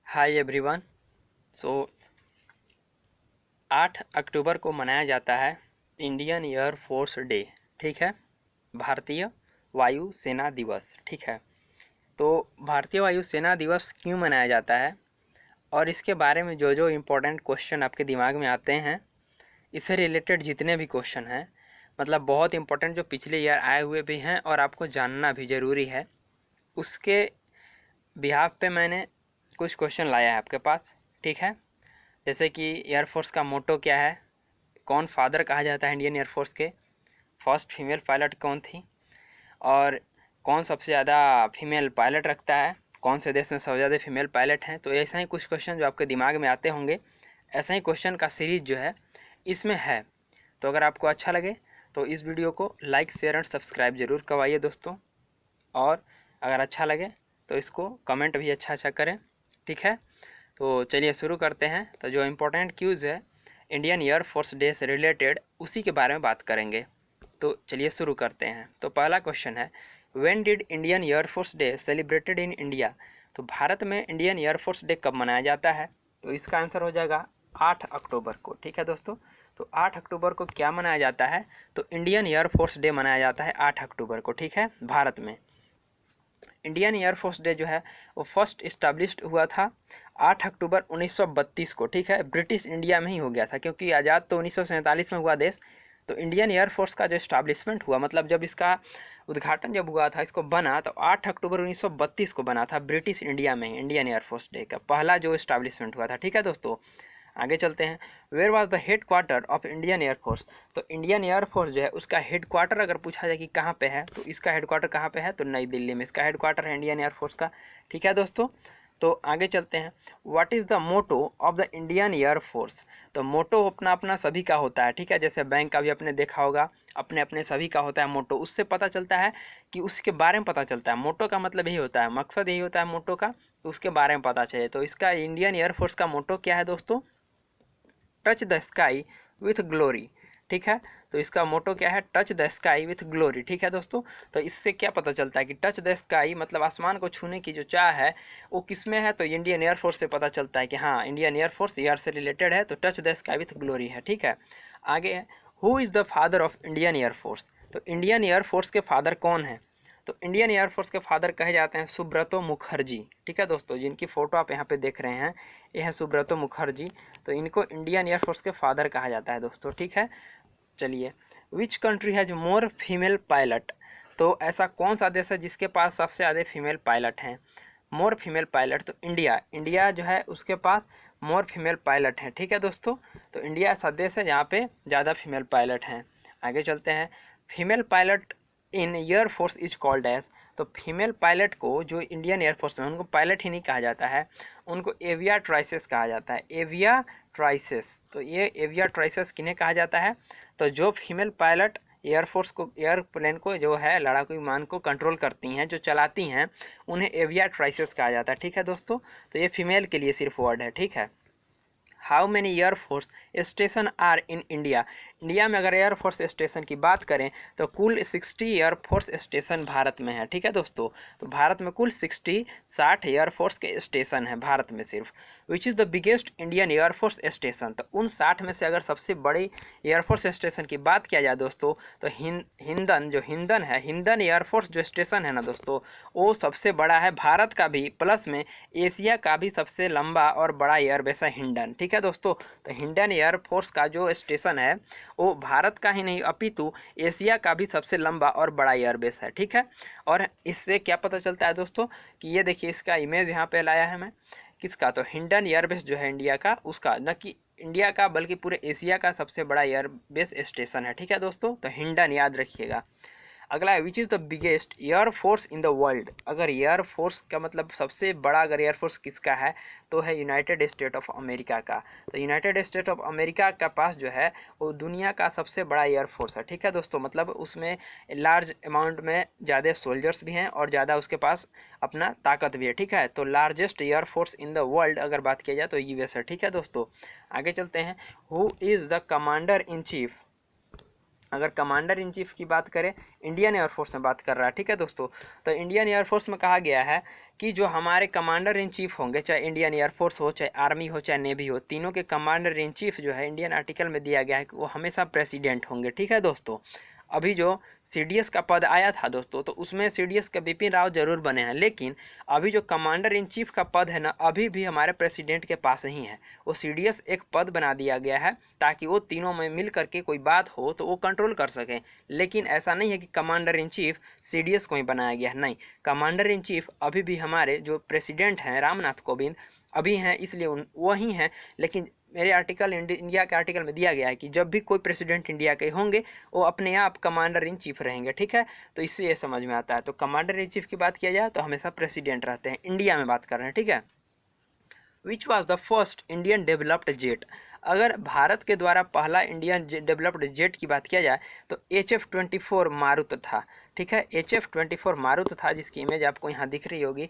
Hi everyone. सो 8 अक्टूबर को मनाया जाता है इंडियन एयर फोर्स डे। ठीक है, भारतीय वायु सेना दिवस। ठीक है, तो भारतीय वायु सेना दिवस क्यों मनाया जाता है और इसके बारे में जो जो इम्पोर्टेंट क्वेश्चन आपके दिमाग में आते हैं, इससे रिलेटेड जितने भी क्वेश्चन हैं, मतलब बहुत इम्पोर्टेंट जो पिछले ईयर आए हुए भी हैं और आपको जानना भी ज़रूरी है, उसके बिहाफ पे मैंने कुछ क्वेश्चन लाया है आपके पास। ठीक है, जैसे कि एयरफोर्स का मोटो क्या है, कौन फादर कहा जाता है इंडियन एयरफोर्स के, फर्स्ट फीमेल पायलट कौन थी, और कौन सबसे ज़्यादा फीमेल पायलट रखता है, कौन से देश में सबसे ज़्यादा फीमेल पायलट हैं। तो ऐसा ही कुछ क्वेश्चन जो आपके दिमाग में आते होंगे, ऐसा ही क्वेश्चन का सीरीज जो है इसमें है। तो अगर आपको अच्छा लगे तो इस वीडियो को लाइक शेयर एंड सब्सक्राइब ज़रूर करवाइए दोस्तों, और अगर अच्छा लगे तो इसको कमेंट भी अच्छा अच्छा करें। ठीक है, तो चलिए शुरू करते हैं। तो जो इम्पोर्टेंट क्यूज़ है इंडियन एयर फोर्स डे से रिलेटेड, उसी के बारे में बात करेंगे। तो चलिए शुरू करते हैं। तो पहला क्वेश्चन है, when did Indian air force day celebrated in India. तो भारत में इंडियन एयर फोर्स डे कब मनाया जाता है? तो इसका आंसर हो जाएगा 8 अक्टूबर को। ठीक है दोस्तों, तो 8 अक्टूबर को क्या मनाया जाता है? तो इंडियन एयर फोर्स डे मनाया जाता है 8 अक्टूबर को। ठीक है, भारत में इंडियन एयरफोर्स डे जो है वो फर्स्ट इस्टेब्लिश्ड हुआ था 8 अक्टूबर 1932 को। ठीक है, ब्रिटिश इंडिया में ही हो गया था, क्योंकि आज़ाद तो 1947 में हुआ देश। तो इंडियन एयरफोर्स का जो इस्टेब्लिशमेंट हुआ, मतलब जब इसका उद्घाटन जब हुआ था, इसको बना, तो 8 अक्टूबर 1932 को बना था ब्रिटिश इंडिया में। इंडियन एयरफोर्स डे का पहला जो इस्टेब्लिशमेंट हुआ था। ठीक है दोस्तों, आगे चलते हैं। Where was the head quarter of Indian air force. तो इंडियन एयरफोर्स जो है उसका हेड क्वार्टर अगर पूछा जाए कि कहाँ पे है, तो इसका हेड क्वार्टर कहाँ पे है? तो नई दिल्ली में इसका हेड क्वार्टर है इंडियन एयरफोर्स का। ठीक है दोस्तों, तो आगे चलते हैं। What is the motto of the Indian air force. तो मोटो अपना अपना सभी का होता है। ठीक है, जैसे बैंक का भी आपने देखा होगा, अपने अपने सभी का होता है मोटो। उससे पता चलता है कि उसके बारे में पता चलता है। मोटो का मतलब यही होता है, मकसद यही होता है मोटो का, तो उसके बारे में पता चले। तो इसका इंडियन एयरफोर्स का मोटो क्या है दोस्तों? Touch the sky with glory. ठीक है, तो इसका मोटो क्या है? Touch the sky with glory. ठीक है दोस्तों, तो इससे क्या पता चलता है कि टच द स्काई मतलब आसमान को छूने की जो चाह है वो किस में है? तो इंडियन एयरफोर्स से पता चलता है कि हाँ, इंडियन एयरफोर्स एयर से रिलेटेड है, तो touch the sky with glory है। ठीक है, आगे है, who is the father of Indian air force. तो इंडियन एयरफोर्स के फादर कौन है? तो इंडियन एयरफोर्स के फादर कहे जाते हैं सुब्रतो मुखर्जी। ठीक है दोस्तों, जिनकी फ़ोटो आप यहाँ पे देख रहे हैं, ये है सुब्रतो मुखर्जी। तो इनको इंडियन एयरफोर्स के फादर कहा जाता है दोस्तों। ठीक है, चलिए, which country has more female pilot. तो ऐसा कौन सा देश है जिसके पास सबसे ज़्यादा फीमेल पायलट हैं? मोर फीमेल पायलट, तो इंडिया। इंडिया जो है उसके पास मोर फीमेल पायलट हैं। ठीक है दोस्तों, तो इंडिया ऐसा देश है जहाँ पे ज़्यादा फीमेल पायलट हैं। आगे चलते हैं। Female pilot in air force is called as. तो फीमेल पायलट को जो इंडियन एयरफोर्स में, उनको पायलट ही नहीं कहा जाता है, उनको एविया ट्राइसेस कहा जाता है। एविया ट्राइसेस, तो ये एविया ट्राइसेस किन्हें कहा जाता है? तो जो फीमेल पायलट एयरफोर्स को, एयरप्लेन को जो है, लड़ाकू विमान को कंट्रोल करती हैं, जो चलाती हैं, उन्हें एविया ट्राइसेस कहा जाता है। ठीक है दोस्तों, तो ये फीमेल के लिए सिर्फ वर्ड है। ठीक है, how many air force station are in India. India में अगर एयरफोर्स स्टेशन की बात करें तो कुल 60 एयरफोर्स स्टेशन भारत में है। ठीक है दोस्तों, तो भारत में कुल 60 एयरफोर्स के स्टेशन हैं भारत में सिर्फ। Which is the biggest Indian air force station. तो उन 60 में से अगर सबसे बड़ी एयरफोर्स स्टेशन की बात किया जाए दोस्तों, तो हिंदन, जो हिंदन है, हिंदन एयरफोर्स जो स्टेशन है ना दोस्तों, वो सबसे बड़ा है भारत का भी, प्लस में एशिया का भी सबसे लंबा और बड़ा एयरबेस है हिंडन। ठीक है दोस्तों, तो हिंडन एयरफोर्स का जो स्टेशन है वो भारत का ही नहीं अपितु एशिया का भी सबसे लंबा और बड़ा एयरबेस है। ठीक है, और इससे क्या पता चलता है दोस्तों कि ये देखिए, इसका इमेज यहाँ पे लाया है मैं, किसका? तो हिंडन एयरबेस जो है इंडिया का, उसका, न कि इंडिया का बल्कि पूरे एशिया का सबसे बड़ा एयरबेस स्टेशन है। ठीक है दोस्तों, तो हिंडन याद रखिएगा। अगला है, which is the biggest air force in the world. अगर एयर फोर्स का मतलब सबसे बड़ा अगर एयरफोर्स किसका है, तो है यूनाइटेड स्टेट ऑफ अमेरिका का। तो यूनाइटेड स्टेट ऑफ अमेरिका का पास जो है वो दुनिया का सबसे बड़ा एयरफोर्स है। ठीक है दोस्तों, मतलब उसमें लार्ज अमाउंट में ज़्यादा सोल्जर्स भी हैं और ज़्यादा उसके पास अपना ताकत भी है। ठीक है, तो largest air force in the world अगर बात किया जाए तो यूएस है। ठीक है दोस्तों, आगे चलते हैं। Who is the commander in chief. अगर कमांडर इन चीफ की बात करें, इंडियन एयरफोर्स में बात कर रहा है, ठीक है दोस्तों। तो इंडियन एयरफोर्स में कहा गया है कि जो हमारे कमांडर इन चीफ होंगे, चाहे इंडियन एयरफोर्स हो, चाहे आर्मी हो, चाहे नेवी हो, तीनों के कमांडर इन चीफ जो है इंडियन आर्टिकल में दिया गया है कि वो हमेशा प्रेसिडेंट होंगे, ठीक है दोस्तों। अभी जो सीडीएस का पद आया था दोस्तों, तो उसमें सीडीएस के बिपिन रावत जरूर बने हैं, लेकिन अभी जो कमांडर इन चीफ का पद है ना, अभी भी हमारे प्रेसिडेंट के पास ही है। वो सीडीएस एक पद बना दिया गया है ताकि वो तीनों में मिल करके कोई बात हो तो वो कंट्रोल कर सकें। लेकिन ऐसा नहीं है कि कमांडर इन चीफ सीडीएस को ही बनाया गया है, नहीं। कमांडर इन चीफ अभी भी हमारे जो प्रेसिडेंट हैं रामनाथ कोविंद अभी हैं, इसलिए वही हैं। लेकिन मेरे आर्टिकल इंडिया के आर्टिकल में दिया गया है कि जब भी कोई प्रेसिडेंट इंडिया के होंगे वो अपने आप कमांडर इन चीफ रहेंगे, ठीक है। तो इससे ये समझ में आता है। तो कमांडर इन चीफ की बात किया जाए तो हमेशा प्रेसिडेंट रहते हैं, इंडिया में बात कर रहे हैं, ठीक है। Which was the first Indian developed jet. अगर भारत के द्वारा पहला इंडियन डेवलप्ड जेट की बात किया जाए तो HF-24 मारुत था, ठीक है। HF-24 मारुत था, जिसकी इमेज आपको यहाँ दिख रही होगी।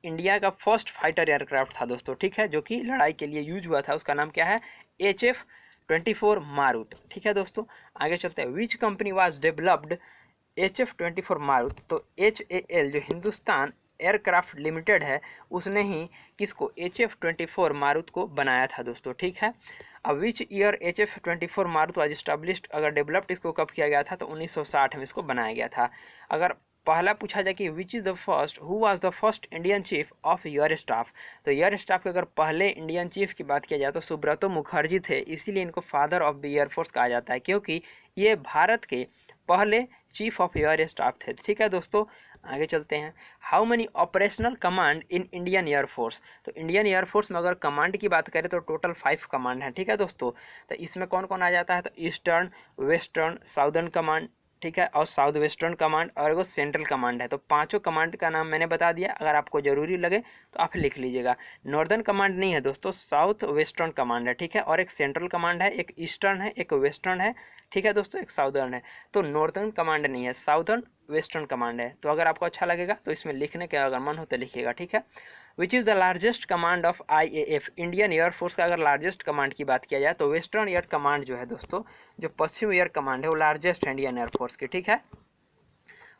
इंडिया का फर्स्ट फाइटर एयरक्राफ्ट था दोस्तों, ठीक है, जो कि लड़ाई के लिए यूज हुआ था। उसका नाम क्या है? HF-24 मारुत, ठीक है दोस्तों। आगे चलते हैं। Which company was developed HF-24 मारुत। तो HAL जो हिंदुस्तान एयरक्राफ्ट लिमिटेड है, उसने ही किसको? HF-24 मारुत को बनाया था दोस्तों, ठीक है। अब which year HF-24 Marut was established. अगर डेवलप्ड इसको कब किया गया था तो 1960 में इसको बनाया गया था। अगर पहला पूछा जाए कि which is the first, who was the first Indian chief of air staff. तो एयर स्टाफ के अगर पहले इंडियन चीफ की बात किया जाए तो सुब्रतो मुखर्जी थे, इसीलिए इनको फादर ऑफ द एयरफोर्स कहा जाता है, क्योंकि ये भारत के पहले चीफ ऑफ एयर स्टाफ थे, ठीक है दोस्तों। आगे चलते हैं। How many operational command in Indian air force. तो इंडियन एयरफोर्स में अगर कमांड की बात करें तो टोटल 5 कमांड है, ठीक है दोस्तों। तो इसमें कौन कौन आ जाता है? तो ईस्टर्न, वेस्टर्न, साउदर्न कमांड, ठीक है, और साउथ वेस्टर्न कमांड, और वो सेंट्रल कमांड है। तो पांचों कमांड का नाम मैंने बता दिया, अगर आपको जरूरी लगे तो आप लिख लीजिएगा। नॉर्दर्न कमांड नहीं है दोस्तों, साउथ वेस्टर्न कमांड है, ठीक है, और एक सेंट्रल कमांड है, एक ईस्टर्न है, एक वेस्टर्न है, ठीक है दोस्तों, एक साउदर्न है। तो नॉर्दर्न कमांड नहीं है, साउदर्न वेस्टर्न कमांड है। तो अगर आपको अच्छा लगेगा तो इसमें लिखने का अगर मन हो तो लिखिएगा, ठीक है। Which is the largest command of IAF। Indian air force का अगर लार्जेस्ट कमांड की बात किया जाए तो वेस्टर्न एयर कमांड जो है दोस्तों, जो पश्चिम एयर कमांड है, वो लार्जेस्ट है इंडियन एयरफोर्स की, ठीक है।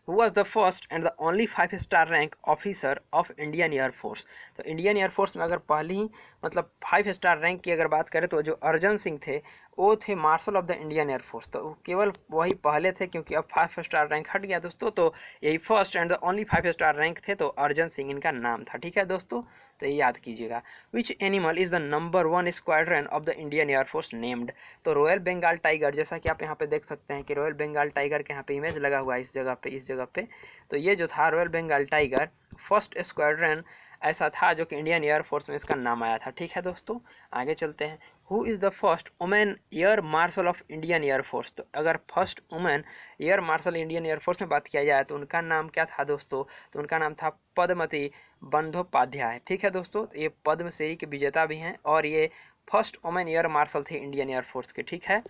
Who was the first and the only 5-star rank officer of Indian Air Force। तो इंडियन एयरफोर्स में अगर पहली ही मतलब 5 स्टार रैंक की अगर बात करें तो जो अर्जन सिंह थे वो थे marshal of the Indian air force. तो केवल वही पहले थे, क्योंकि अब 5 स्टार रैंक हट गया दोस्तों। तो यही first and the only 5 star rank थे, तो अर्जन सिंह इनका नाम था, ठीक है दोस्तों। तो ये याद कीजिएगा। Which animal is the number 1 squadron of the Indian air force named. तो रॉयल बंगाल टाइगर, जैसा कि आप यहाँ पे देख सकते हैं कि रॉयल बंगाल टाइगर के यहाँ पे इमेज लगा हुआ है इस जगह पे। तो ये जो था royal Bengal tiger first squadron ऐसा था जो कि इंडियन एयरफोर्स में इसका नाम आया था, ठीक है दोस्तों। आगे चलते हैं। Who is the first women air marshal of Indian air force. तो अगर first women air marshal Indian air force में बात किया जाए तो उनका नाम क्या था दोस्तों? तो उनका नाम था पद्मती बंदोपाध्याय, ठीक है दोस्तों। ये पद्मश्री के विजेता भी हैं और ये फर्स्ट वुमेन एयर मार्शल थे इंडियन एयरफोर्स के, ठीक है।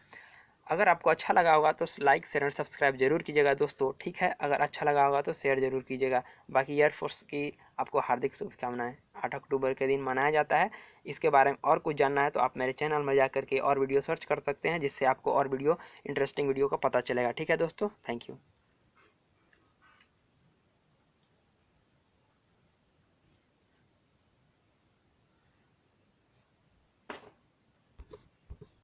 अगर आपको अच्छा लगा होगा तो लाइक शेयर एंड सब्सक्राइब जरूर कीजिएगा दोस्तों, ठीक है। अगर अच्छा लगा होगा तो शेयर जरूर कीजिएगा। बाकी एयरफोर्स की आपको हार्दिक शुभकामनाएं। 8 अक्टूबर के दिन मनाया जाता है। इसके बारे में और कुछ जानना है तो आप मेरे चैनल में जा करके और वीडियो सर्च कर सकते हैं, जिससे आपको और वीडियो इंटरेस्टिंग वीडियो का पता चलेगा, ठीक है दोस्तों। Thank you.